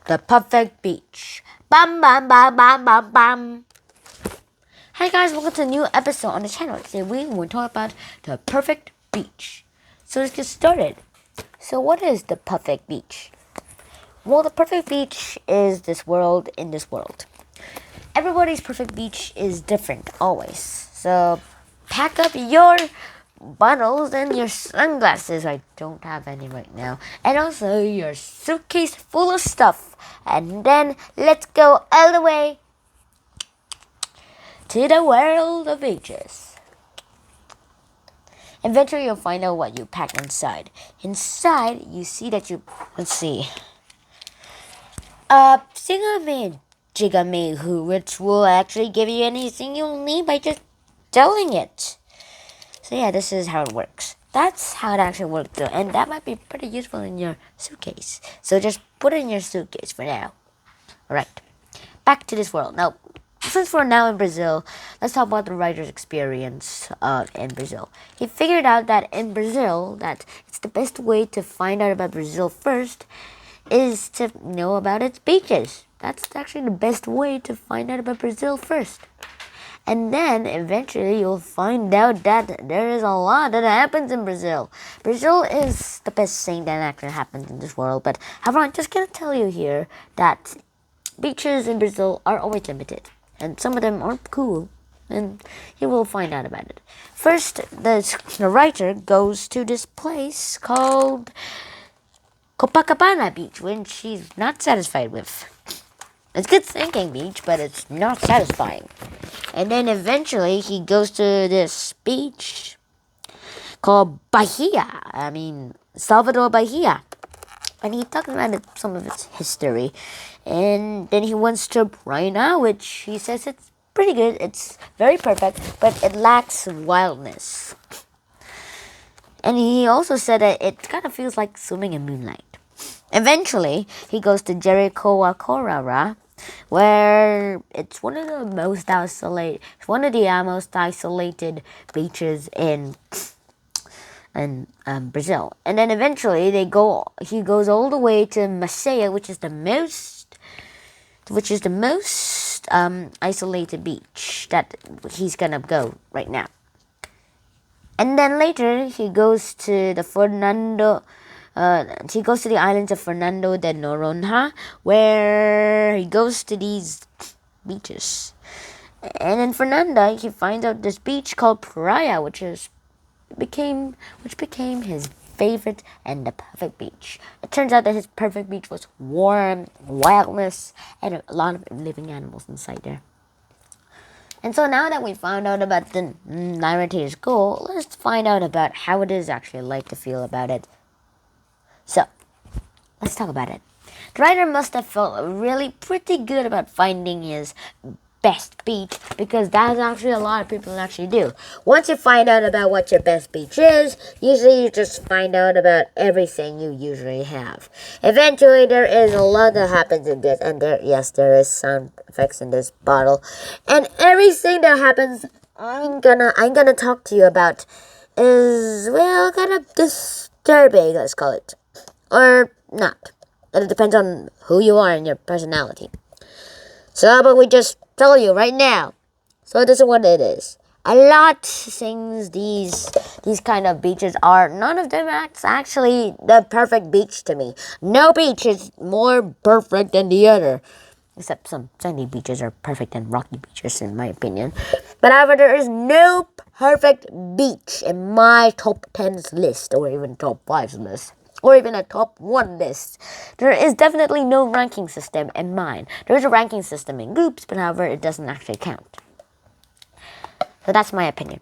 The perfect beach. Bam bam bam bam bam bam. Hi guys, welcome to a new episode on the channel. Today we will talk about the perfect beach. So let's get started. So what is the perfect beach? Well, the perfect beach is this world in this world. Everybody's perfect beach is different always. So pack up your bottles and your sunglasses. I don't have any right now. And also your suitcase full of stuff. And then let's go all the way to the world of beaches. Eventually you'll find out what you pack inside. Inside you see that let's see. Singame Jigame who which will actually give you anything you'll need by just telling it. So yeah, this is how it works. That's how it actually works though, and that might be pretty useful in your suitcase. So just put it in your suitcase for now. Alright, back to this world. Now, since we're now in Brazil, let's talk about the writer's experience in Brazil. He figured out that in Brazil, that it's the best way to find out about Brazil first is to know about its beaches. That's actually the best way to find out about Brazil first. And then eventually you'll find out that there is a lot that happens in Brazil. Brazil is the best thing that actually happens in this world. But however, I'm just going to tell you here that beaches in Brazil are always limited. And some of them aren't cool. And you will find out about it. First, the writer goes to this place called Copacabana Beach, which she's not satisfied with. It's good thinking beach, but it's not satisfying. And then eventually he goes to this beach called Salvador Bahia. And he talks about some of its history. And then he wants to Praia, which he says it's pretty good. It's very perfect, but it lacks wildness. And he also said that it kind of feels like swimming in moonlight. Eventually, he goes to Jericoacoara, where it's one of the most isolated beaches in Brazil. And then eventually he goes all the way to Maceió, which is the most isolated beach that he's gonna go right now. And then later he goes to the islands of Fernando de Noronha, where he goes to these beaches. And in Fernando, he finds out this beach called Praia, which became his favorite and the perfect beach. It turns out that his perfect beach was warm, wildness, and a lot of living animals inside there. And so now that we found out about the narrator's goal, let's find out about how it is actually like to feel about it. So, let's talk about it. The writer must have felt really pretty good about finding his best beach, because that's actually a lot of people actually do. Once you find out about what your best beach is, usually you just find out about everything you usually have. Eventually, there is a lot that happens in this, and there is sound effects in this bottle, and everything that happens, I'm gonna talk to you about is, well, kind of disturbing, let's call it. Or not. It depends on who you are and your personality. So how about we just tell you right now? So this is what it is. A lot of things these kind of beaches are, none of them actually the perfect beach to me. No beach is more perfect than the other. Except some sandy beaches are perfect than rocky beaches in my opinion. But however, there is no perfect beach in my top 10's list, or even top 5's list, or even a top 1 list. There is definitely no ranking system in mine. There is a ranking system in groups, but however, it doesn't actually count. So that's my opinion.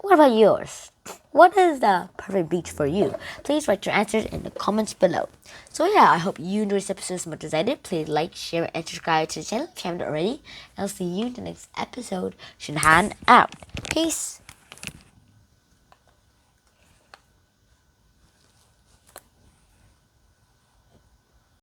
What about yours? What is the perfect beach for you? Please write your answers in the comments below. So yeah, I hope you enjoyed this episode as much as I did. Please like, share, and subscribe to the channel if you haven't already. I'll see you in the next episode. Shinhan out. Peace.